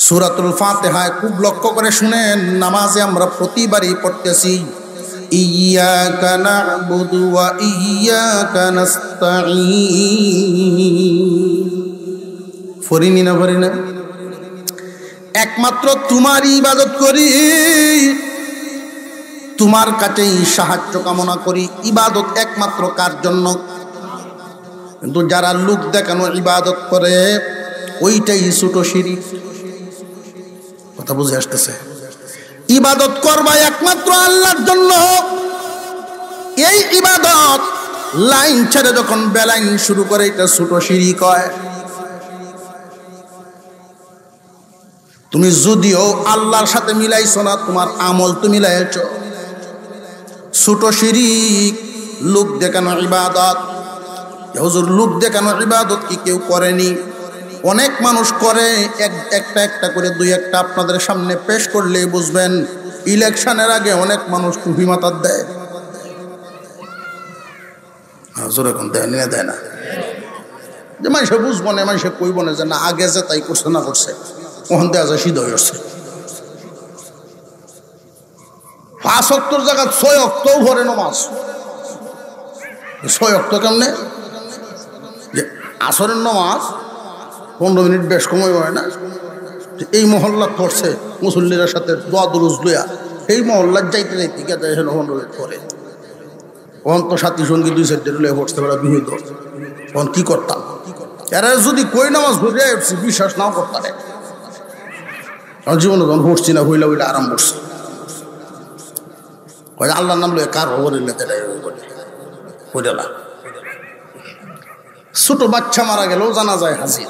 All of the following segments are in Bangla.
সূরাতুল ফাতিহায় খুব লক্ষ্য করে শুনেন, নামাজে আমরা প্রতিবারই পড়তেছি ইয়্যাকা না'বুদু ওয়া ইয়্যাকা নাস্তাঈন। ফরিনি না ফরি না? একমাত্র তোমারই ইবাদত করি, তোমার কাছেই সাহায্য কামনা করি। ইবাদত একমাত্র কার জন্য? কিন্তু যারা লোক দেখানো ইবাদত করে ওইটাই ছোট শিরক। কথা বুঝে আসতেছে? ইবাদত করবা একমাত্র আল্লাহর জন্য। এই ইবাদত লাইন ছেড়ে যখন বেলাইন শুরু করে এটা ছোট শিরক হয়। তুমি যদিও আল্লাহর সাথে মিলাইছো না, তোমার আমল তো মিলাইছো। ছোট শিরক লোক দেখানো ইবাদত। হুজুর লোক দেখানো ইবাদত কি কেউ করেনি? অনেক মানুষ করে, একটা একটা করে দুই একটা আপনাদের সামনে পেশ করলে বুঝবেন। ইলেকশনের আগে অনেক মানুষ টুপি মাথার দেয়। হুজুর এখন দেয় না, দেয় না, যে মানুষে বুঝবো না, মানুষে কইব না যে না আগে যে তাই করছে না করছে, ওখান দেওয়া যায় সিদ্ধ হয়ে আসছে। 5 ওয়াক্তের জায়গা 6 ওয়াক্তও ভরে নামাজ। 6 ওয়াক্ত কেমনে? যে আসরের নামাজ 15 মিনিট বেশ সময় হয় না, এই মহল্লা পড়ছে মুসল্লিদের সাথে দোয়া দুরুজ লইয়া, এই মহল্লার যাইতে যাইতে গেছে 15 মিনিট পরে। তখন তো সাথী সঙ্গী 2-4 লইয়া পড়তে পারা বিহিত। তখন কি করতাম? এরা যদি কই নামাজ ভরে বিশ্বাস নাও করতাম, জীবনে যখন পড়ছি না হইলা হইলে আরাম করছি। আল্লাহর নাম লইয়া কার খবর হইলা। ছোট বাচ্চা মারা গেলেও জানা যায় হাজির।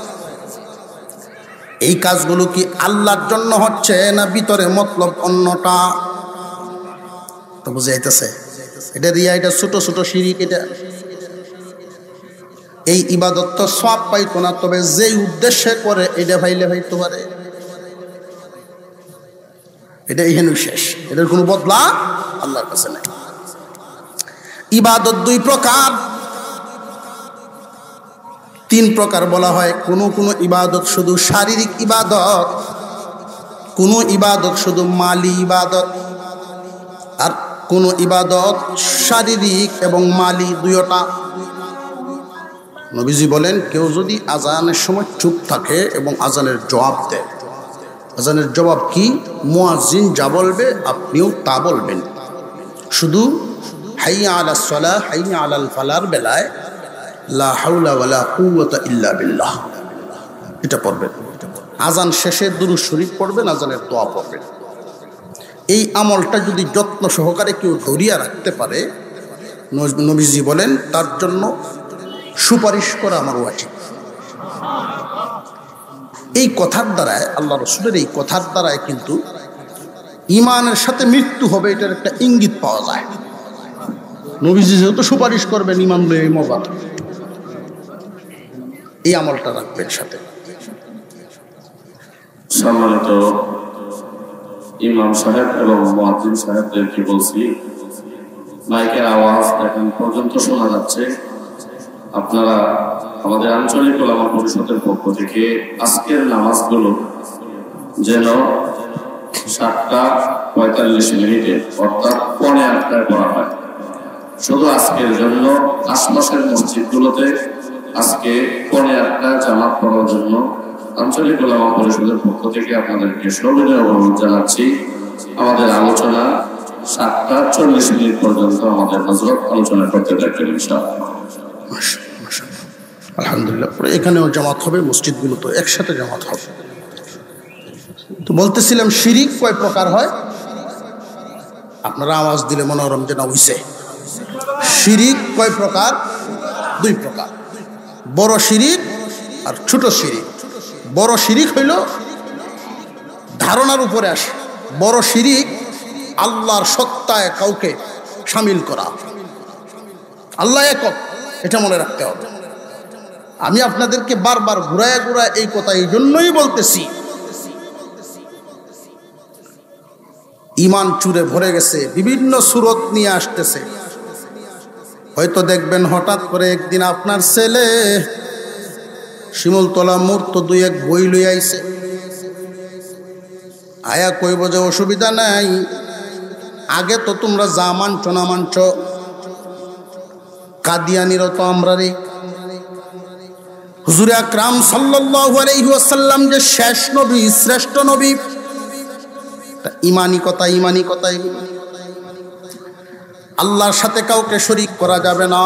এই কাজগুলো কি আল্লাহর জন্য হচ্ছে না ভিতরে মতলব অন্যটা? তো বুঝে যাইতেছে এটা রিয়া, এটা ছোট ছোট শিরিক। এটা এই ইবাদত তো সওয়াব পাইতো না, তবে যেই উদ্দেশ্যে করে এটা ভাইলে ভাইতে পারে। এটা এখানে শেষ, এটার কোনো বদলা আল্লাহর কাছে নাই। ইবাদত 2 প্রকার, 3 প্রকার বলা হয়। কোন ইবাদত শুধু শারীরিক ইবাদত, কোন ইবাদত শুধু মালি ইবাদত, আর কোন ইবাদত শারীরিক এবং মালি দুইটা। নবীজি বলেন, কেউ যদি আজানের সময় চুপ থাকে এবং আজানের জবাব দেয়, আজানের জবাব কি? মুয়াজ্জিন যা বলবে আপনিও তা বলবেন। শুধু হাইয়া আলাস সালাহ হাইয়া আলাল ফালার বেলায় লা হাওলা ওয়ালা কুওয়াতা ইল্লা বিল্লাহ এটা পড়বেন। আজান শেষে দুরূদ শরীফ পড়বেন, আজানের দোয়া পড়বেন। এই আমলটা যদি যত্ন সহকারে কেউ ধরিয়া রাখতে পারে, নবীজি বলেন তার জন্য সুপারিশ করা আমার ওয়াজিব। এই কথার দ্বারায়, আল্লাহ রাসূলের এই কথার দ্বারায় কিন্তু ঈমানের সাথে মৃত্যু হবে, এটার একটা ইঙ্গিত পাওয়া যায়। নবীজি যেহেতু সুপারিশ করবেন, ঈমান লয়ে এই মজা, এই আমলটা রাখবেন সাথে। সম্মানিত ইমাম সাহেব এবং মুয়াজ্জিন সাহেবদেরকে বলছি, মাইকের আওয়াজ এখন পর্যন্ত শোনা যাচ্ছে। আপনারা আমাদের আঞ্চলিক ওলামা পরিষদের পক্ষ থেকে আজকের নামাজগুলো যেন 7:45 অর্থাৎ 7:45 পড়া হয়। শুধু আজকের জন্য আশপাশের মসজিদগুলোতে আজকে 7:45 জামাত পড়ার জন্য আঞ্চলিক ওলামা পরিষদের পক্ষ থেকে আপনাদেরকে সবিনয় অনুরোধ জানাচ্ছি। আমাদের আলোচনা 7:40 পর্যন্ত আমাদের হযরত আলোচনা করতে থাকবেন ইনশাআল্লাহ। আলহামদুলিল্লাহ। এখানেও জামাত হবে, মসজিদগুলো তো একসাথে জামাত হবে। তো বলতেছিলাম শিরিক কয় প্রকার হয়? আপনারা আওয়াজ দিলে মনোরম যেন হইছে। শিরিক কয় প্রকার? 2 প্রকার, বড় শিরিক আর ছোট শিরিক। বড় শিরিক হইল ধারণার উপরে আসে। বড় শিরিক আল্লাহর সত্তায় কাউকে শামিল করা। আল্লাহ একক, এটা মনে রাখতে হবে। আমি আপনাদেরকে বারবার ঘুরায় ঘুরায় এই কথা এই জন্যই বলতেছি, ঈমান চুরে ভরে গেছে, বিভিন্ন সূরত নিয়ে আসতেছে। হয়তো দেখবেন হঠাৎ করে একদিন আপনার ছেলে শিমুলতলা মূর্ত 2-1 বই লই আইছে, আয়া কইব যে অসুবিধা নাই, আগে তো তোমরা যা মানছ না মানছ, কাদিয়ানিরও তো আমরা রে। হুজুর আকরাম সাল্লাল্লাহু আলাইহি ওয়াসাল্লাম যে শেষ নবী, শ্রেষ্ঠ নবী, ইমানি কথা, ইমানি কথা। এগুলো আল্লাহর সাথে কাউকে শরীক করা যাবে না,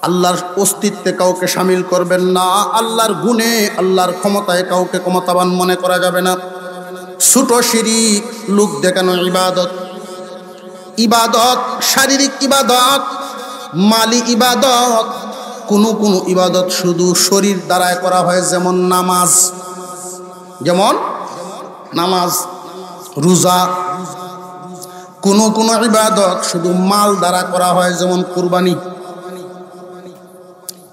আল্লাহর অস্তিত্বে কাউকে শামিল করবেন না, আল্লাহর গুণে, আল্লাহর ক্ষমতায় কাউকে ক্ষমতাবান মনে করা যাবে না। ছোট শিরিক, লোক দেখানো ইবাদত, ইবাদত শারীরিক ইবাদত, মালি ইবাদত, কোনো কোনো ইবাদত শুধু শরীর দ্বারায় করা হয়, যেমন নামাজ, যেমন নামাজ, রোজা। কোনো কোনো ইবাদত শুধু মাল দ্বারা করা হয়, যেমন কুরবানি।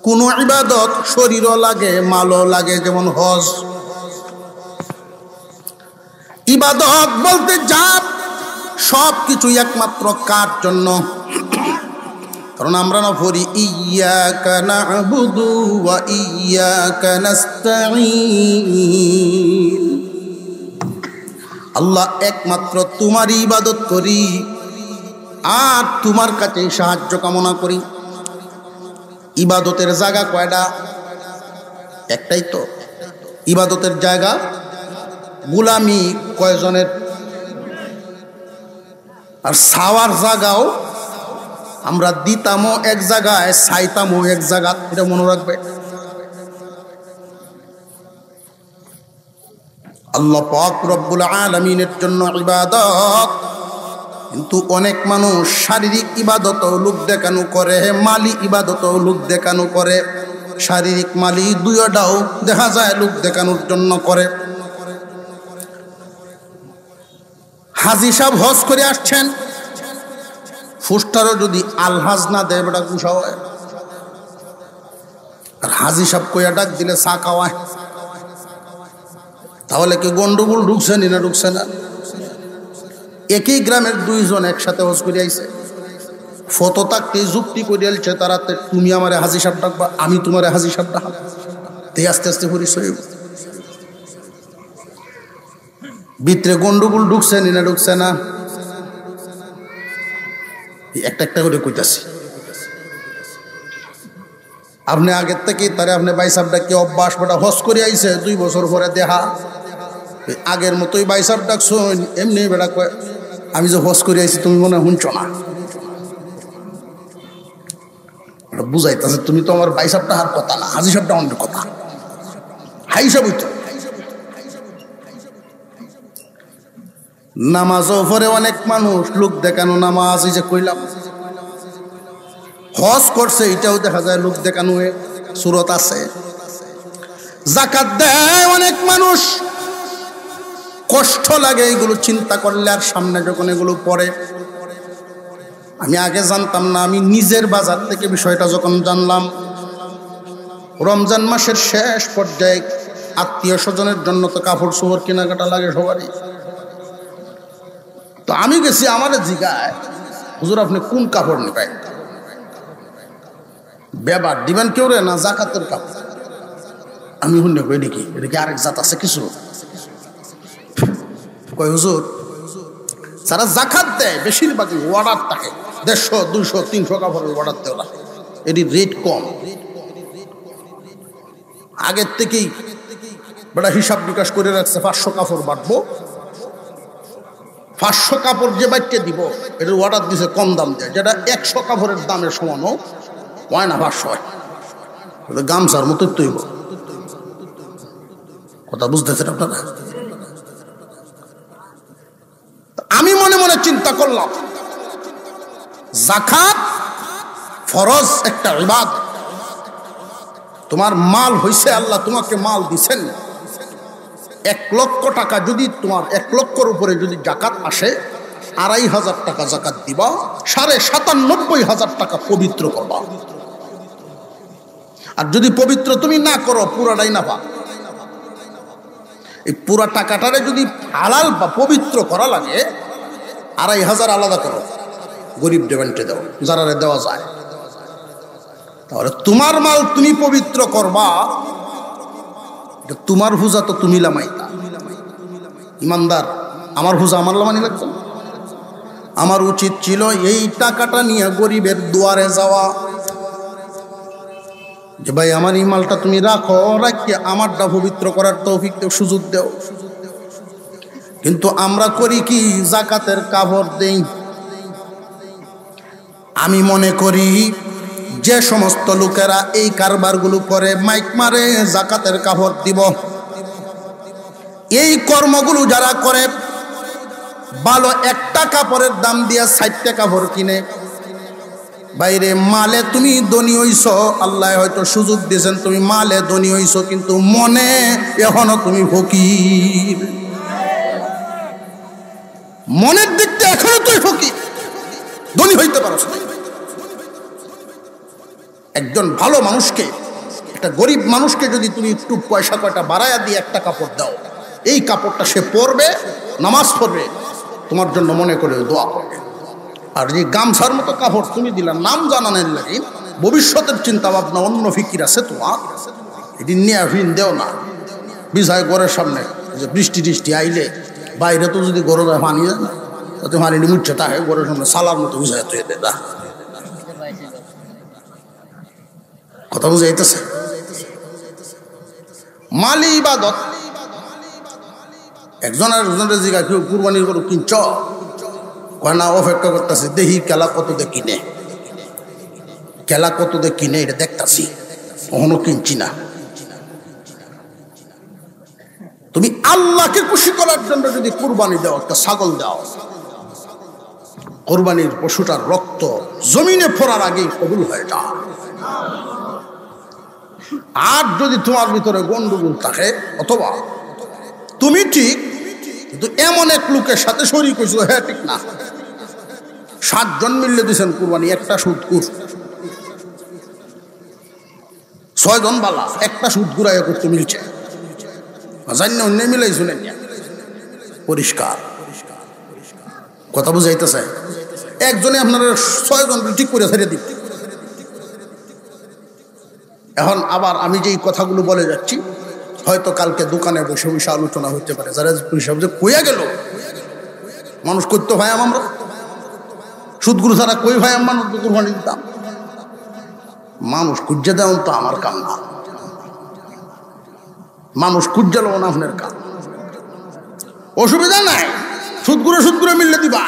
কোনো ইবাদত শরীরও লাগে, মালও লাগে, যেমন হজ। ইবাদত বলতে যা সব কিছু একমাত্র কার জন্য? কারণ আমরা না পড়ি ইয়্যাকা না'বুদু ওয়া ইয়্যাকা নাস্তাঈন, আল্লাহ একমাত্র তোমারই ইবাদত করি আর তোমার কাছে সাহায্য কামনা করি। ইবাদতের জায়গা কয়টা? একটাই তো। ইবাদতের জায়গা গোলামি কয়জনের? আর সাওয়ার জায়গাও আমরা দিতামও এক জায়গায়, চাইতামও এক জায়গা, এটা মনে রাখবে। আল্লাহ পাক রব্বুল আলামিনের জন্য ইবাদত। কিন্তু অনেক মানুষ শারীরিক ইবাদতও লোক দেখানো করে, মালি ইবাদতও লোক দেখানো করে। শারীরিক মালি দুইটাও দেখা যায় লোক দেখানোর জন্য করে। হাজি সাহেব হজ করে আসছেন, ফুস্টারও যদি আলহাজ না দেয়, বেটা গুসা হয়। আর হাজি সাহেব কইয়া ডাক দিলে চা খাওয়ায়। তাহলে কি গন্ডগোল ঢুকছে না ঢুকছে না? একই গ্রামের দুইজন একসাথে হজ করে আইছে, ফটো থাকতে যুক্তি করে আলছে তারা, তুমি আমারে হাজি সাহেব ডাকবা, আমি তোমারে হাজি সাহেব ডাকবা, তাই আস্তে আস্তে পরিচয়। ভিতরে গন্ডগোল ঢুকছে না ঢুকছে না? একটা একটা করে কইতাছি। আপনি আগের থেকে তারে আপনি ভাই সাহেব ডাকি অভ্যাস, বেটা হজ করে আইছে 2 বছর পরে দেখা, আগের মতোই ভাই সাহেব ডাকছো, এমনি বেটা কয় আমি যে হজ করে আইছি তুমি মনে শুনছ না? বুঝাইতেছে তুমি তো আমার ভাই সাহেবটা হার কথা না, হাজি সাহেবটা অন্য কথা, হাই সাহেব হইতো। নামাজও পরে অনেক মানুষ লোক দেখানো নামাজ, এই যে কইলাম হজ করছে, এটাও দেখা যায় লোক দেখানো সুরত আছে। যাকাত দেয় অনেক মানুষ, কষ্ট লাগে এগুলো চিন্তা করলে, আর সামনে যখন এগুলো পড়ে। আমি আগে জানতাম না, আমি নিজের বাজার থেকে বিষয়টা যখন জানলাম, রমজান মাসের শেষ পর্যায়ে আত্মীয় স্বজনের জন্য তো কাপড় চোপড় কেনাকাটা লাগে সবারই। তো আমি গেছি, আমার জিগায় হুজুর আপনি কোন কাপড় নেবেন? ব্যবহার দিবেন কেউ রে না জাকাতের কাপড়? আমি শুনে কই দেখি এটা কি আরেক জাত আছে কিছু? কই হুজুর যারা জাকাত দেয় বেশিরভাগই অর্ডার থাকে, 150, 200, 300 কাপড়ের অর্ডার দেয় ওরা, এটি রেট কম। আগের থেকেই বেটা হিসাব বিকাশ করে রাখছে, 500 কাপড় বাঁটবো, 500 কাপড় যে বাড়তে দিব এটার অর্ডার দিছে কম দাম দেয়, যেটা 100 কাপড়ের দামের সমানও হয় না, 500 হয়। গামছার মতো তৈব, কথা বুঝতেছেন আপনারা? আমি মনে মনে চিন্তা করলাম, যাকাত ফরজ একটা ইবাদত। তোমার মাল হইছে, আল্লাহ তোমাকে মাল দিছেন, 1 লক্ষ টাকা যদি তোমার 1 লক্ষর উপরে যদি যাকাত আসে, 2,500 টাকা যাকাত দিবা, 97,500 টাকা পবিত্র করবা। আর যদি পবিত্র তুমি না করো, পুরাটাই না পা। এই পুরা টাকাটারে যদি হালাল বা পবিত্র করা লাগে, 2,500 আলাদা করো, গরিব ডেভেন্টে দাও, যারা দেওয়া যায়। তাহলে তোমার মাল তুমি পবিত্র করবা, তোমার পূজা তো তুমি লামাইতা। ইমানদার, আমার হুজা আমার মানি লাগতো না। আমার উচিত ছিল এই টাকাটা নিয়ে গরিবের দুয়ারে যাওয়া, যে ভাই আমার এই মালটা তুমি রাখো, রাখিয়ে আমারটা পবিত্র করার তৌফিক দেও, সুযোগ দেও। কিন্তু আমরা করি কি, জাকাতের কাপড় দেই। আমি মনে করি যে সমস্ত লোকেরা এই কারবারগুলো করে, মাইক মারে জাকাতের কাপড় দিব, এই কর্মগুলো যারা করে, ভালো একটা কাপড়ের দাম দিয়ে 60টা কাপড় কিনে, বাইরে মালে তুমি ধনী হইছ, আল্লাহ হয়তো সুযোগ দিয়েছেন তুমি মালে ধনী হইছ, কিন্তু মনে এখনো তুমি ফকির। মনের দিকটা এখনো তুই ফকির, ধনী হইতে পারছ না। একজন ভালো মানুষকে, একটা গরিব মানুষকে যদি তুমি একটু পয়সা কয়টা বাড়াইয়া দিয়ে একটা কাপড় দাও, এই কাপড়টা সে পরবে, নামাজ পড়বে, তোমার জন্য মনে করে দোয়া করবে। আর যে গামছার মতো কাপড় তুমি দিলা নাম জানানোর লাগে, ভবিষ্যতের চিন্তা ভাবনা অন্য ফিকির আছে তোমার, এটি নিয়ে ফিন দেও না। বিছায় ঘরের সামনে যে বৃষ্টি টিষ্টি আইলে বাইরে তো যদি গরু পানি যায় না, তাতে পানি মুচ্ছে থাকে, ঘরের সামনে সালার মতো বিছায় তুই দে। কথা বুঝাইতেছে? মালি ইবাদত। একজন আর একজনের জিগা কেউ কুরবানির গরু কিনছ, কয় না অপেক্ষা করতেছে, দেখি খেলা কত দিয়ে কিনে, খেলা কত দিয়ে কিনে এটা দেখতাছি, কখনো কিনছি না। তুমি আল্লাহকে খুশি করার জন্য যদি কুরবানি দাও, একটা ছাগল দাও, কুরবানির পশুটার রক্ত জমিনে পড়ার আগেই কবুল হয়ে যায়। আর যদি তোমার ভিতরে গন্ডগোল থাকে, অথবা তুমি ঠিক কিন্তু এমন এক লোকের সাথে শরীক হয়েছিল, হ্যাঁ ঠিক না, 7 জন মিললে দিয়েছেন কুরবানি, একটা সুদকুর, 6 জন বালা, একটা সুদকুরা করতে মিলছে, জানি না অন্য মিলাই শুনেন পরিষ্কার। কথা বুঝাইতেছে? একজনে আপনারা 6 জন ঠিক করে ছেড়ে দিন। এখন আবার আমি যে কথাগুলো বলে যাচ্ছি, হয়তো কালকে দোকানে বসে বসে আলোচনা হতে পারে, যারা হিসাব যে কইয়া গেল মানুষ করতে ভাই আমরা সুদগুরু ছাড়া কই ভাই মানুষ কুরবানি দিতাম, মানুষ কুজ্জা দেওয়া তো আমার কাম না, মানুষ কুজ্জালো না আপনার কাম, অসুবিধা নাই, সুদগুরু মিললে দিবা।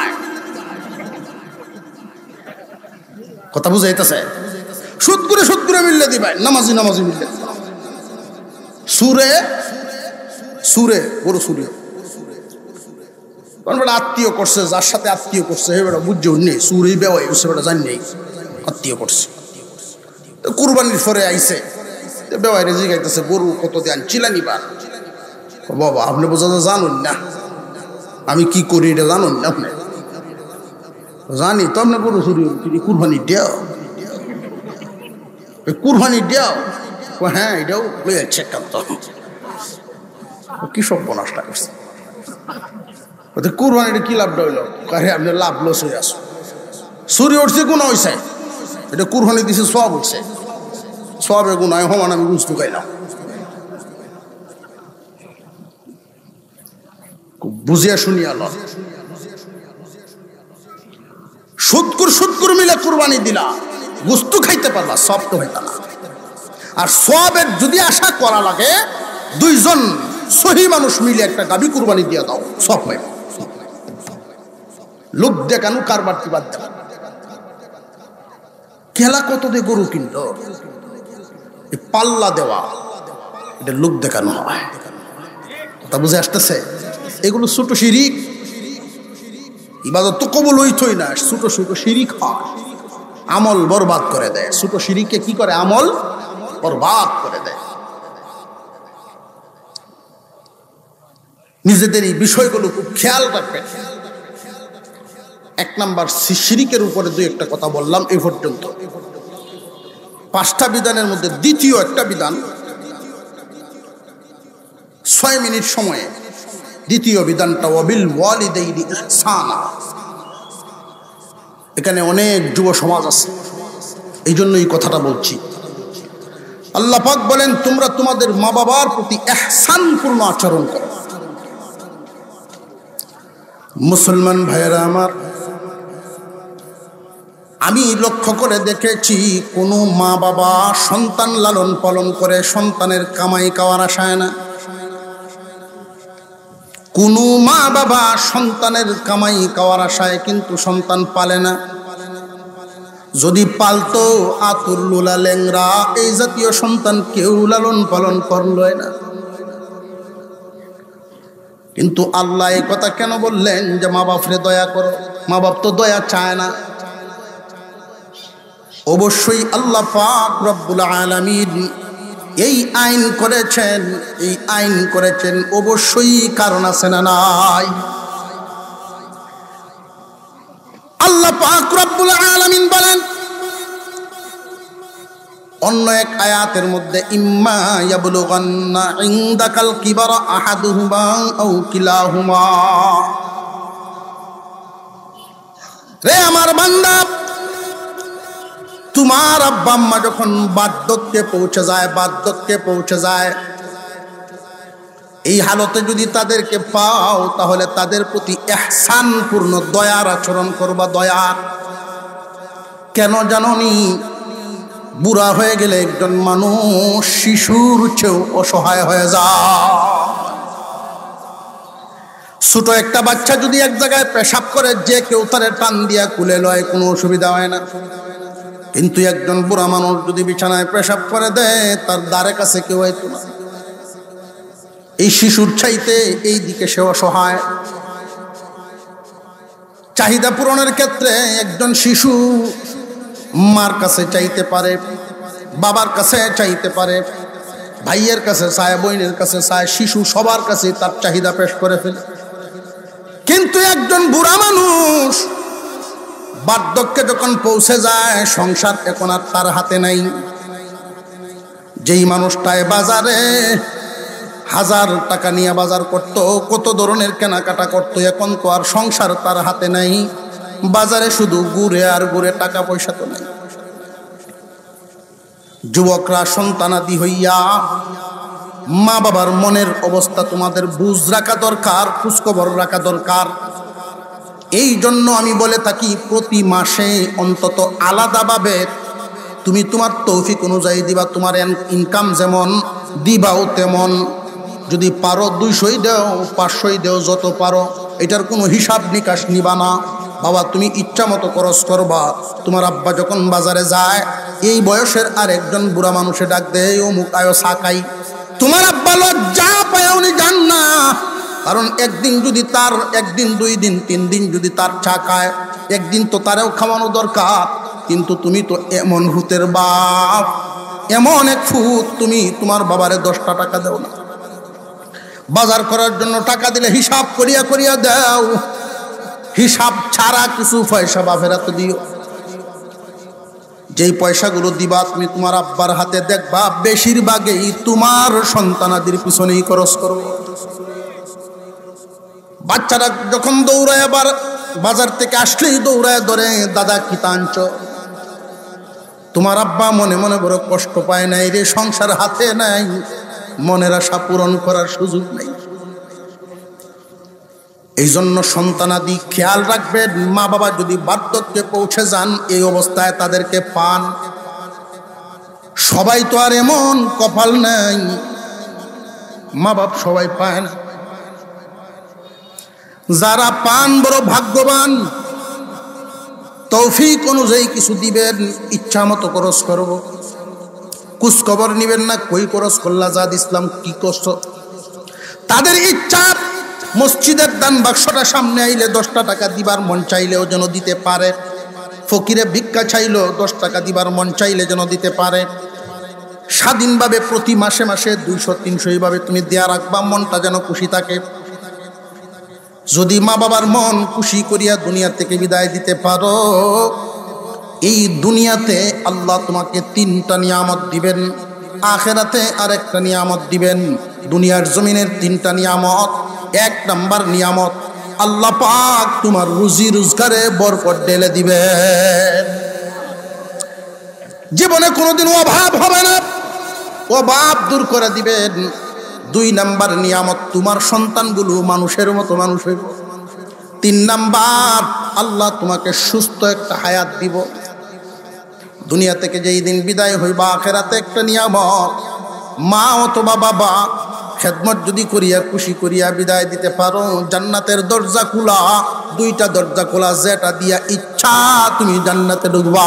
কথা বুঝাইতেছে? সুদগুরু মিললে দিবা, নামাজি মিললে দিবা। সুরে গরু সুরে আত্মীয় করছে, যার সাথে আত্মীয় করছে এবার বুঝছে নেই, সুরে বেওয়াই সেটা জানি নেই, আত্মীয় করছে। কুরবানির পরে আইসে বেওয়াইরে জিগাইতেছে গরু কত দিয়ে আনছিলা নিবা? বাবা আপনি বোঝাতে জানুন না, আমি কি করি এটা জানুন না? আপনি জানি তো আপনি গরু চুরি কুরবানি দেও, কুরবানি দেও। হ্যাঁ এটাও লয়ে যাচ্ছে একান্ত, কি সব বনাসটা করছে কুরবানিটা কি লাভটা হইল? কারে আপনি লাভ লস হয়ে আসো, চুরি উঠছে গুণা হয়েছে, এটা কুরবানি দিছে সব হচ্ছে, সবে গুণায় সমান আমি বুঝতে পাইলাম। বুঝিয়া শুনিয়া ল, সুদকুর মিলে কুরবানি দিলা, গুস্তু খাইতে পারলা, সব তো হইতা না। আর সবের যদি আশা করা লাগে, 2 জন সহি মানুষ মিলে একটা গাবি কুরবানি দিয়ে দাও, সব হয়। লোক দেখানো কারবার কি বাদ দেওয়া, খেলা কত দিয়ে গরু কিনল, পাল্লা দেওয়া, এটা লোক দেখানো হয়। কথা বুঝে আসতেছে? এগুলো ছোট শিরিক, ইবাদত তো কবুল হইতই না, ছোট শিরিক হয়, আমল বরবাদ করে দেয়। ছোট শিরিককে কি করে? আমল বরবাদ করে দেয়। নিজেদের এই বিষয়গুলো খুব খেয়াল রাখবেন। 1 নাম্বার শিরিকের উপরে 2-1টা কথা বললাম এই পর্যন্ত। 5টা বিধানের মধ্যে দ্বিতীয় একটা বিধান, 6 মিনিট সময়ে দ্বিতীয় বিধানটা ওয়াবিল ওয়ালিদাইনি ইহসানা। এখানে অনেক যুব সমাজ আছে, এই জন্য এই কথাটা বলছি। আল্লাহ পাক বলেন তোমরা তোমাদের মা বাবার প্রতি ইহসানপূর্ণ আচরণ করো। মুসলমান ভাইয়েরা আমার, আমি লক্ষ্য করে দেখেছি কোনো মা বাবা সন্তান লালন পালন করে সন্তানের কামাই খাওয়ার আশায় না। কোনো মা বাবা সন্তানের কামাই খাওয়ার আশায় কিন্তু সন্তান পালে না। যদি পালতো আতুর লুলা ল্যাংরা এই জাতীয় সন্তান কেউ লালন পালন করলই না। কিন্তু আল্লাহ এই কথা কেন বললেন যে মা বাপরে দয়া করো? মা বাপ তো দয়া চায় না। অবশ্যই আল্লাহ পাক রব্বুল আলামিন এই আইন করেছেন, অবশ্যই কারণ আছে না নাই? আল্লাহ পাক রব্বুল আলামিন বলেন অন্য এক আয়াতের মধ্যে, ইম্মা ইয়াবলুগান্না ইনদাকাল কিবারা আহাদুহুমা আও কিলাহুমা। রে আমার বান্দা, তোমার আব্বা আম্মা যখন বার্ধক্যে পৌঁছে যায়, এই হালতে যদি তাদেরকে পাও তাহলে তাদের প্রতি ইহসান পূর্ণ দয়ার আচরণ করবা। দয়া কেন জানোনি? বুড়া হয়ে গেলে একজন মানুষ শিশুর চেয়েও অসহায় হয়ে যায়। ছোট একটা বাচ্চা যদি এক জায়গায় পেশাব করে, যে কেউ তারে টান দিয়া কুলে লয়, কোনো অসুবিধা হয় না। কিন্তু একজন বুড়া মানুষ যদি বিছানায় পেশাব করে দেয়, তার দ্বারে কাছে কেউ হয়তো না। এই শিশুর চাইতে এই দিকে সে অসহায়। চাহিদা পূরণের ক্ষেত্রে একজন শিশু মার কাছে চাইতে পারে, বাবার কাছে চাইতে পারে, ভাইয়ের কাছে চায়, বোনের কাছে চায়, শিশু সবার কাছে তার চাহিদা পেশ করে ফেলে। কিন্তু একজন বুড়া মানুষ বার্ধক্যে যখন পৌঁছে যায়, সংসার এখন আর তার হাতে নাই। যেই মানুষটায় বাজারে 1000 টাকা নিয়ে বাজার করত, কত ধরনের কেনাকাটা করত, এখন তো আর সংসার তার হাতে নাই। বাজারে শুধু ঘুরে আর ঘুরে, টাকা পয়সা তো নাই। যুবকরা সন্তানাদি হইয়া মা বাবার মনের অবস্থা তোমাদের বুঝ রাখা দরকার, খোঁজখবর রাখা দরকার। এই জন্য আমি বলে থাকি, প্রতি মাসে অন্তত আলাদাভাবে তুমি তোমার তৌফিক অনুযায়ী দিবা। তোমার ইনকাম যেমন দিবাও তেমন। যদি পারো 200 দেও, 500 দেও, যত পারো। এটার কোনো হিসাব নিকাশ নিবা না। বাবা তুমি ইচ্ছা মতো খরচ করবা। তোমার আব্বা যখন বাজারে যায়, এই বয়সের আর একজন বুড়া মানুষে ডাক দেয়, অমুক আয়ো সাকাই। তোমার আব্বা লজ্জা পায়, উনি যান না। কারণ একদিন 2 দিন 3 দিন যদি তার চা খায়, একদিন তো তারেও খাওয়ানো দরকার। কিন্তু তুমি তো এমন ভূতের বাপ, এমন এক ফুত, তুমি তোমার বাবারে 10টা টাকা দাও না। বাজার করার জন্য টাকা দিলে হিসাব করিয়া দাও। হিসাব ছাড়া কিছু পয়সা বাপের হাতে দিও। যেই পয়সাগুলো দিবা তুমি তোমার আব্বার হাতে, দেখবা বেশিরভাগই তোমার সন্তানাদির পিছনেই খরচ করো। বাচ্চারা যখন দৌড়ায়, আবার বাজার থেকে আসলেই দৌড়ায় ধরে, দাদা কি টানছ? তোমার আব্বা মনে মনে বড় কষ্ট পায় নাই রে, সংসার হাতে নাই, মনের আশা পূরণ করার সুযোগ নেই। এই জন্য সন্তানাদি খেয়াল রাখবেন। মা বাবা যদি বার্ধক্যে পৌঁছে যান, এই অবস্থায় তাদেরকে পান। সবাই তো আর এমন কপাল নাই, মা বাপ সবাই পায় না। যারা পান বড় ভাগ্যবান। তৌফিক অনুযায়ী কিছু দিবেন, ইচ্ছা মতো খরচ করব। কুছ খবর নিবেন না, কই খরচ করলা, জাদ ইসলাম কি করছো। তাদের ইচ্ছা মসজিদের দান বাক্সটা সামনে আইলে 10টা টাকা দিবার মন চাইলেও যেন দিতে পারে। ফকিরে ভিক্ষা চাইলো 10 টাকা দিবার মন চাইলে যেন দিতে পারে। স্বাধীনভাবে প্রতি মাসে 200-300 এইভাবে তুমি দেয়া রাখবা, মনটা যেন খুশি থাকে। যদি মা বাবার মন খুশি করিয়া দুনিয়া থেকে বিদায় দিতে পারো, এই দুনিয়াতে আল্লাহ তোমাকে 3টা নিয়ামত দিবেন, আখেরাতে আরেকটা নিয়ামত দিবেন। দুনিয়ার জমিনের 3টা নিয়ামত। 1 নাম্বার নিয়ামত, আল্লাহ পাক তোমার রুজি রোজগারে বরকত ঢেলে দিবেন। জীবনে কোনোদিন অভাব হবে না, অভাব দূর করে দিবেন। 2 নাম্বার নিয়ামত, তোমার সন্তানগুলো মানুষের মতো মানুষ হইব। 3 নাম্বার, আল্লাহ তোমাকে সুস্থ একটা হায়াত দিব। দুনিয়া থেকে যেই দিন বিদায় হইবা, আখিরাতে একটা নিয়ামত, মা অথবা বাবা খেদমত যদি করিয়া খুশি করিয়া বিদায় দিতে পারো, জান্নাতের দরজা খোলা, 2টা দরজা খোলা, যেটা দিয়া ইচ্ছা তুমি জান্নাতে ঢুকবা।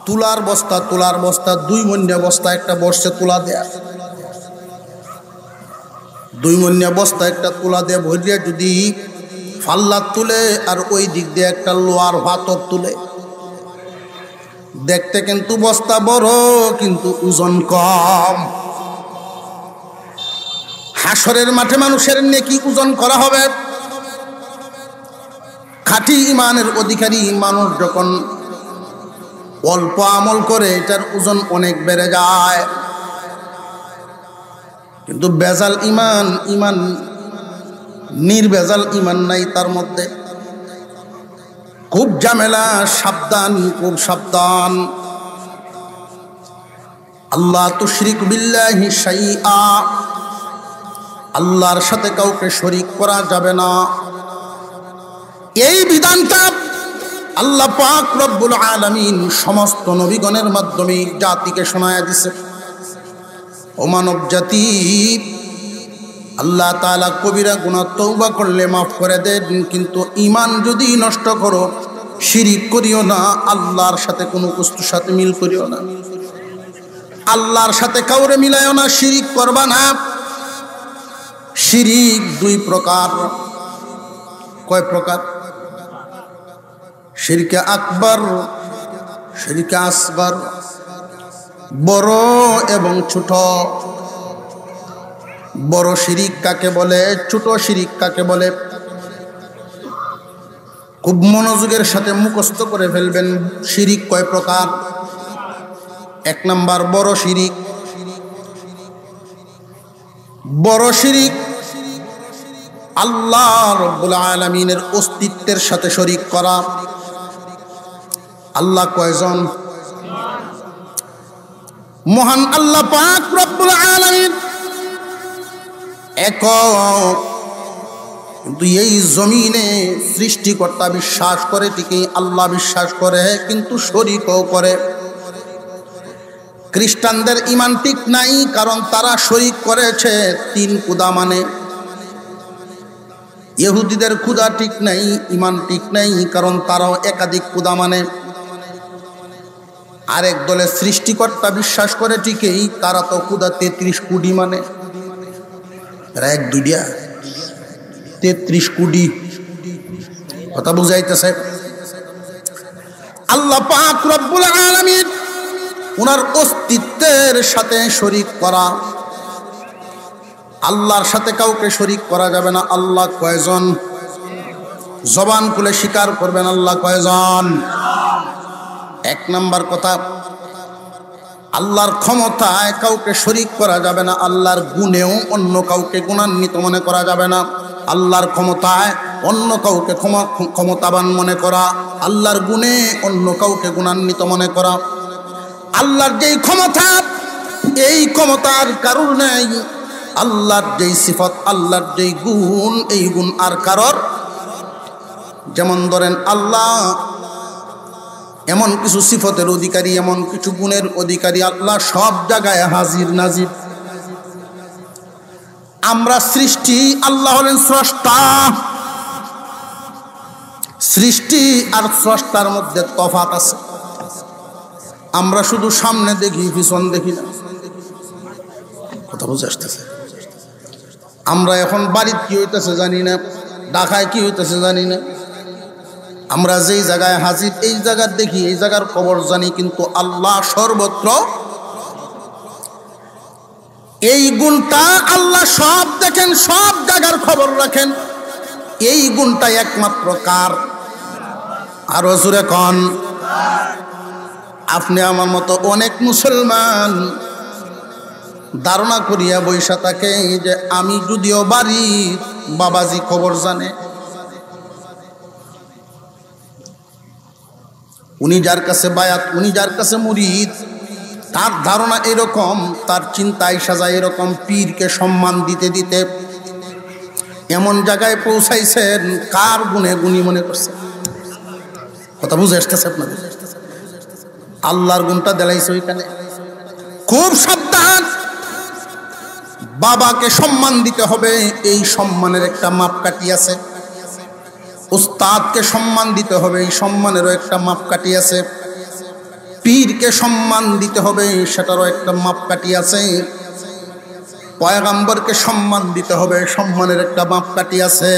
তুলার বস্তা 2 মণিয়া বস্তা একটা বর্ষে তুলা দেয়া, 2 মণিয়া বস্তা একটা তুলা দিয়ে ভরিয়া যদি ফাল্লা তুলে আর ওই দিক দিয়ে একটা লোহার পাথর তুলে, দেখতে কিন্তু বস্তা বড় কিন্তু ওজন কম। হাসরের মাঠে মানুষের নেকি ওজন করা হবে। খাঁটি ইমানের অধিকারী মানুষ যখন অল্প আমল করে, এটার ওজন অনেক বেড়ে যায়। কিন্তু বেজাল ইমান নির্বেজাল ইমান নাই তার মধ্যে, খুব ঝামেলা। সাবধান, খুব সাবধান। আল্লাহ তুশরিক বিল্লাহি শাইআ, আল্লাহর সাথে কাউকে শরীক করা যাবে না। এই বিধানটা আল্লাহ পাক রব্বুল আলামিন সমস্ত নবীগণের মাধ্যমে জাতিকে শোনায়া দিছে। ও মানব জাতি, আল্লাহ তাআলা কবিরা গুনাহ তওবা করলে মাফ করে দেন, কিন্তু ঈমান যদি নষ্ট করো, শিরিক করিও না, আল্লাহর সাথে কোনো বস্তুর সাথে মিল করিও না, আল্লাহর সাথে কাউরে মিলাইও না, শিরিক করবা না। শিরিক 2 প্রকার। কয় প্রকার? শিরকে আকবার, শিরকে আসগর, বড় এবং ছোট। বড় শিরিক কাকে বলে, ছোট শিরিক কাকে বলে, খুব মনোযোগের সাথে মুখস্থ করে ফেলবেন। শিরিক কয় প্রকার? 1 নাম্বার বড় শিরিক। বড় শিরিক আল্লাহ রব্বুল আলামিনের অস্তিত্বের সাথে শরীক করা। আল্লাহ কয়জন? মহান আল্লাহ পাক রব্বুল আলামিন একক। কিন্তু এই জমিনে সৃষ্টিকর্তা বিশ্বাস করে ঠিকই, আল্লাহ বিশ্বাস করে, কিন্তু শরীকও করে। খ্রিস্টানদের ঈমান ঠিক নাই, কারণ তারা শরীক করেছে 3 খোদা মানে। ইহুদিদের খোদা ঠিক নাই, ঈমান ঠিক নাই, কারণ তারাও একাধিক খোদা মানে। আরেক দলে সৃষ্টিকর্তা বিশ্বাস করে ঠিকই, তারা তো খোদা 33 কোটি মানে। এরা 1-2 33 কোটি। কথা বুঝাইতেছে? আল্লাহ পাক রব্বুল আলামিন ওনার অস্তিত্বের সাথে শরীক করা, আল্লাহর সাথে কাউকে শরীক করা যাবে না। আল্লাহ কয়জন? জবান খুলে স্বীকার করবেন, আল্লাহ কয়জন? 1 নাম্বার কথা, আল্লাহর ক্ষমতায় কাউকে শরীক করা যাবে না, আল্লাহর গুণেও অন্য কাউকে গুণান্বিত মনে করা যাবে না। আল্লাহর ক্ষমতায় অন্য কাউকে ক্ষমতাবান মনে করা, আল্লাহর গুণে অন্য কাউকে গুণান্বিত মনে করা। আল্লাহর যেই ক্ষমতা, এই ক্ষমতার কারণ নেই। আল্লাহর যেই সিফত, আল্লাহর যেই গুণ, এই গুণ আর কারোর। যেমন ধরেন আল্লাহ এমন কিছু সিফতের অধিকারী, এমন কিছু গুণের অধিকারী, আল্লাহ সব জায়গায় হাজির নাজির। আমরা সৃষ্টি, আল্লাহ হলেন স্রষ্টা। সৃষ্টি আর স্রষ্টার মধ্যে তফাৎ আছে। আমরা শুধু সামনে দেখি, পিছন দেখি না। কথা বুঝে আসতেছে? আমরা এখন বাড়িতে কি হইতেছে জানি না, ঢাকায় কি হইতেছে জানি না। আমরা যেই জায়গায় হাজির, এই জায়গার দেখি, এই জায়গার খবর জানি, কিন্তু আল্লাহ সর্বত্র। এই গুণটা আল্লাহ সব দেখেন, সব জায়গার খবর রাখেন। এই গুণটা একমাত্র কার? আরো জোরে কন। আপনি আমার মতো অনেক মুসলমান ধারণা করিয়া বৈশা থাকে যে আমি যদিও বাড়ি, বাবাজি খবর জানে। উনি যার কাছে বায়াত, উনি যার কাছে মুরিদ, তার ধারণা এরকম, তার চিন্তায় সাজায় এরকম। পীরকে সম্মান দিতে দিতে এমন জায়গায় পৌঁছাইছেন কার গুণে গুণী মনে করছেন? কথা বুঝে আসতেছে আপনাদের? আল্লাহর গুণটা দেলাইছে ওইখানে। খুব সাবধান, বাবাকে সম্মান দিতে হবে, এই সম্মানের একটা মাপকাঠি আছে। উস্তাদকে সম্মান দিতে হবে, এই সম্মানেরও একটা মাপকাঠি আছে। পীরকে সম্মান দিতে হবে, সেটারও একটা মাপকাঠি আছে। পয়গম্বরকে সম্মান দিতে হবে, সম্মানের একটা মাপকাঠি আছে।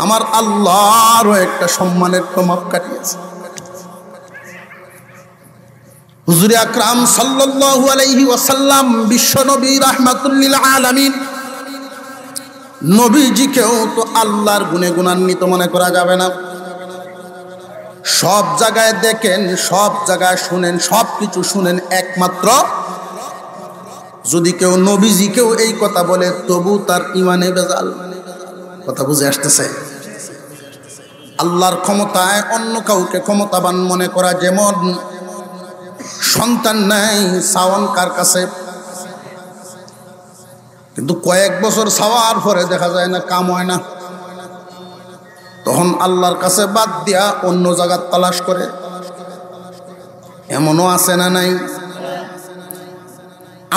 আমার আল্লাহরও একটা সম্মানের তো মাপকাঠি আছে। হুজুর আকরাম সাল্লাল্লাহু আলাইহি ওয়াসাল্লাম বিশ্ব নবী রাহমাতুল লিল আলামিন, নবীজিকেও তো আল্লাহর গুণে গুণান্বিত মনে করা যাবে না। সব জায়গায় দেখেন, সব জায়গায় শুনেন, সব কিছু শুনেন, একমাত্র যদি কেউ নবীজিকেও এই কথা বলে তবু তার ইমানে ভেজাল। কথা বুঝে আসতেছে? আল্লাহর ক্ষমতায় অন্য কাউকে ক্ষমতাবান মনে করা, যেমন সন্তান নাই চাওয়ান কার কাছে, কিন্তু কয়েক বছর চাওয়ার পরে দেখা যায় না, কাম হয় না, তখন আল্লাহর কাছে বাদ দিয়া অন্য জায়গা তালাশ করে। এমনও আছে না নাই?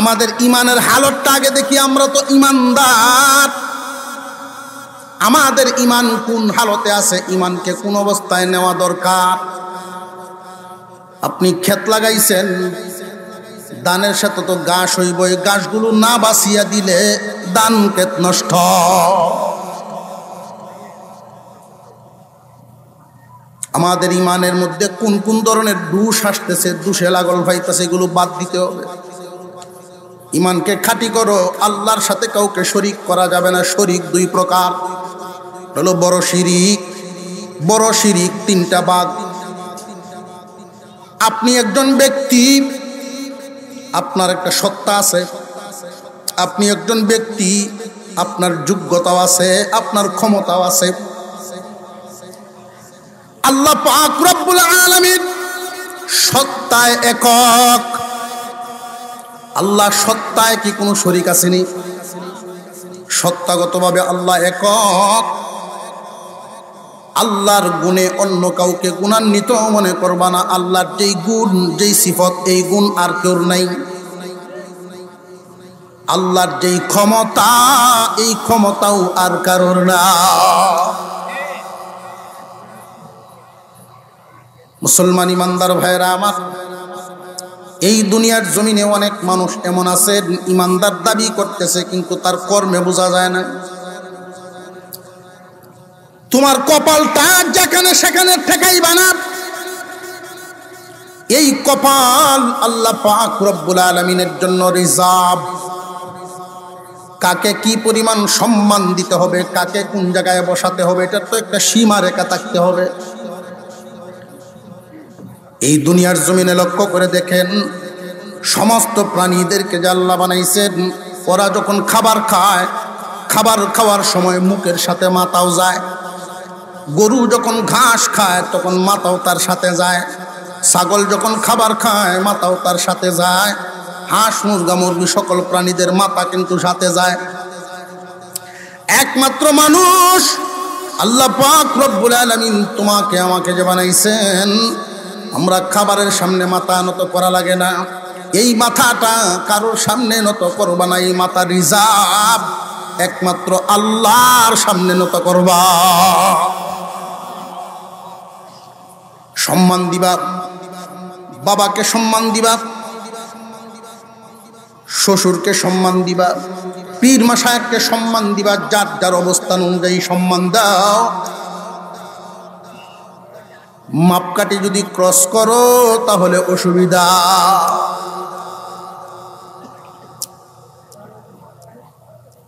আমাদের ইমানের হালতটা আগে দেখি। আমরা তো ইমানদার, আমাদের ইমান কোন হালতে আছে, ইমানকে কোন অবস্থায় নেওয়া দরকার। আপনি ক্ষেত লাগাইছেন, ধানের সাথে তো ঘাস হইব, এই ঘাসগুলো না বাঁচিয়া দিলে ধান ক্ষেত নষ্ট। আমাদের ইমানের মধ্যে কোন কোন ধরনের দোষ আসতেছে, দোষে লাগল পাইতেছে, এগুলো বাদ দিতে হবে। ইমানকে খাঁটি করো, আল্লাহর সাথে কাউকে শরীক করা যাবে না। শরীক দুই প্রকার, হলো বড় শিরিক। বড় শিরিক তিনটা ভাগ। আপনি একজন ব্যক্তি, আপনার একটা সত্তা আছে, আপনি একজন ব্যক্তি, আপনার যোগ্যতাও আছে, আপনার ক্ষমতাও আছে। আল্লাহ পাক রব্বুল আলামিন সত্তায় একক। আল্লাহ সত্তায় কি কোনো শরীক আসেনি? সত্তাগতভাবে আল্লাহ একক। আল্লাহর গুণে অন্য কাউকে গুণান্বিত মনে করবা না। আল্লাহর যেই গুণ, যেই সিফত, এই গুণ আর কেউ নাই। আল্লাহর যেই ক্ষমতা, এই ক্ষমতাও আর কারোর না। মুসলমান ইমানদার ভাইরা আমার, এই দুনিয়ার জমিনে অনেক মানুষ এমন আছে ইমানদার দাবি করতেছে, কিন্তু তার কর্মে বোঝা যায় না। তোমার কপালটা যেখানে সেখানে ঠেকাইবা না। এই কপাল আল্লাহ পাক রব্বুল আলামিনের জন্য রিজার্ভ। কাকে কি পরিমাণ সম্মান দিতে হবে, কাকে কোন জায়গায় বসাতে হবে, এটার তো একটা সীমা রেখা থাকতে হবে। এই দুনিয়ার জমিনে লক্ষ্য করে দেখেন, সমস্ত প্রাণীদেরকে যে আল্লাহ বানাইছেন, ওরা যখন খাবার খায়, খাবার খাওয়ার সময় মুখের সাথে মাথাও যায়। গরু যখন ঘাস খায় তখন মাথাও তার সাথে যায়। ছাগল যখন খাবার খায় মাথাও তার সাথে যায়। হাঁস, মুরগা, মুরগি সকল প্রাণীদের মাথা কিন্তু সাথে যায়। একমাত্র মানুষ আল্লাহ পাক রব্বুল আলামিন তোমাকে আমাকে যে বানাইছেন, আমরা খাবারের সামনে মাথা নত করা লাগে না। এই মাথাটা কারোর সামনে নত করবা না। এই মাথা রিজার্ভ, একমাত্র আল্লাহর সামনে নত করবা। সম্মান দিবা, বাবাকে সম্মান দিবা, শ্বশুরকে সম্মান দিবা, পীর মাশায়েখকে সম্মান দিবা। যার যার অবস্থান অনুযায়ী সম্মান দাও। মাপকাঠি যদি ক্রস করো তাহলে অসুবিধা।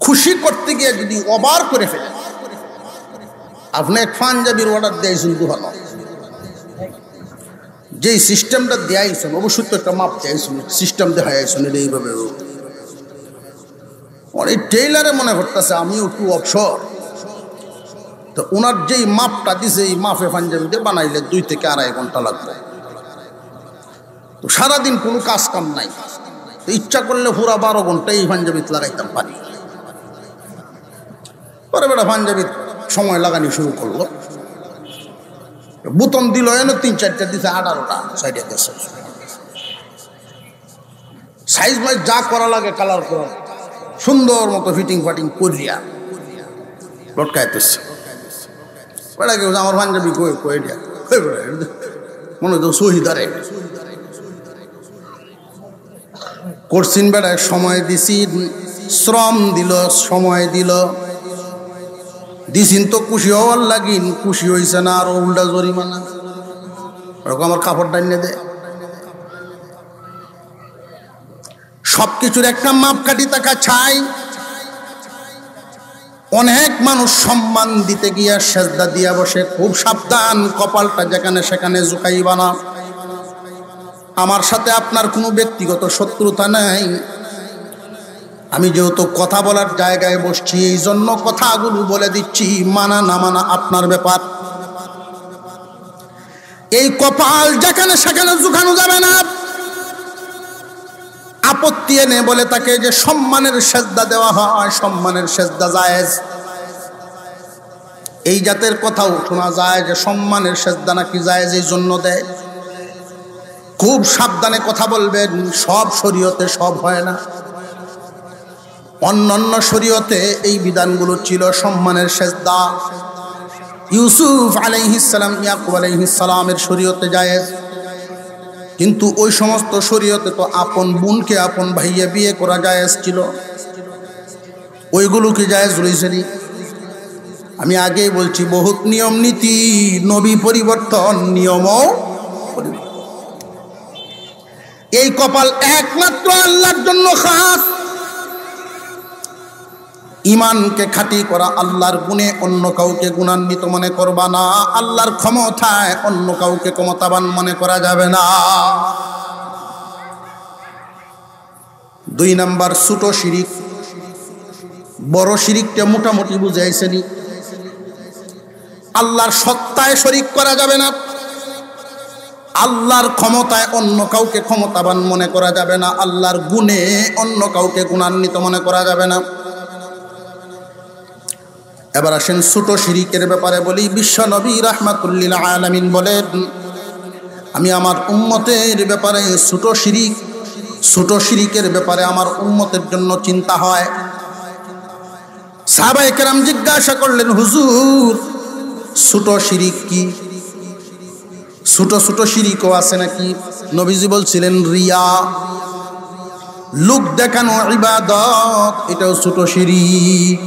খুশি করতে গিয়ে যদি ওভার করে ফেলে, আপনি এক পাঞ্জাবির অর্ডার দিয়েছেন 2000, যেই সিস্টেমটা দেয়াইছেন অবশ্যই তো একটা মাপ দিয়েছেন, সিস্টেম দেখাইছেন এইভাবে। অনেক টেইলারে মনে করতেছে আমি একটু অবসর, তো ওনার যেই মাপটা দিছে এই মাপে পাঞ্জাবিতে বানাইলে 2 থেকে 2.5 ঘন্টা লাগবে। তো সারাদিন কোনো কাজ কাম নাই, তো ইচ্ছা করলে পুরা 12 ঘন্টা এই পাঞ্জাবিতে লাগাইতাম পারি। পরে বেটা পাঞ্জাবি সময় লাগানি শুরু করলো, বুতন দিল এনে 3-4টা দিছে, 18টা সাইডে গেছে। সাইজ মাইজ যা করা লাগে কালার করা সুন্দর মতো ফিটিং ফাটিং করিয়া লটকাইতেছে। বেড়া কেউ আমার পাঞ্জাবি কয়ে দিয়া মনে হতো শহীদারে করছিন। বেড়ায় সময় দিছি, শ্রম দিল, সময় দিল, দিছিন তো খুশি হওয়ার লাগিন, খুশি হয়েছে না আরো উল্টা জরিমানা। ওরকম আমার কাপড় টাইনে দে। সবকিছুর একটা মাপকাঠি থাকা চাই। অনেক মানুষ সম্মান দিতে গিয়া সেজদা দিয়া বসে, খুব সাবধান, কপালটা যেখানে সেখানে ঝুঁকাইবা না। আমার সাথে আপনার কোনো ব্যক্তিগত শত্রুতা নাই, আমি যেহেতু কথা বলার জায়গায় বসছি এই জন্য কথাগুলো বলে দিচ্ছি, মানা না মানা আপনার ব্যাপার। এই কপাল যেখানে সেখানে ঝুঁকানো যাবে না। আপত্তি এনে বলে তাকে যে সম্মানের সেজদা দেওয়া হয়, সম্মানের সেজদা জায়েজ, এই জাতের কথাও শোনা যায় যে সম্মানের সেজদা নাকি জায়েজ, এই জন্য দেয়। খুব সাবধানে কথা বলবেন, সব শরীয়তে সব হয় না। অন্যান্য শরীয়তে এই বিধানগুলো ছিল সম্মানের সেজদা। ইউসুফ আলাইহিস সালাম, ইয়াকুব আলাইহিস সালামের শরীয়তে জায়েজ, কিন্তু ওই সমস্ত শরীয়তে তো আপন বোনকে আপন ভাইয়া বিয়ে করা জায়েজ ছিল, ওইগুলো কি জায়েজ রয়েছেনি? আমি আগেই বলছি, বহুত নিয়ম নীতি, নবী পরিবর্তন, নিয়মও পরিবর্তন। এই কপাল একমাত্র আল্লাহর জন্য খাস। ইমানকে খাঁটি করা, আল্লাহর গুণে অন্য কাউকে গুণান্বিত মনে করবা না, আল্লাহর ক্ষমতায় অন্য কাউকে ক্ষমতাবান মনে করা যাবে না। 2 নাম্বার ছোট শিরিক। বড় শিরিকটা মোটামুটি বুঝাইছেনি। আল্লাহর সত্তায় শরীক করা যাবে না, আল্লাহর ক্ষমতায় অন্য কাউকে ক্ষমতাবান মনে করা যাবে না, আল্লাহর গুণে অন্য কাউকে গুণান্বিত মনে করা যাবে না। এবার আসেন ছোট শিরিকের ব্যাপারে বলি। বিশ্ব নবী রাহমাতুল লিল আলামিন বলেন, আমি আমার উম্মতের ব্যাপারে ছোট শিরিকের ব্যাপারে আমার উম্মতের জন্য চিন্তা হয়। সাহাবায়ে কেরাম জিজ্ঞাসা করলেন, হুজুর ছোট শিরিক কি? ছোট ছোট শিরিকও আছে নাকি? নবীজি বলছিলেন, রিয়া, লোক দেখানো ইবাদত, এটাও ছোট শিরিক।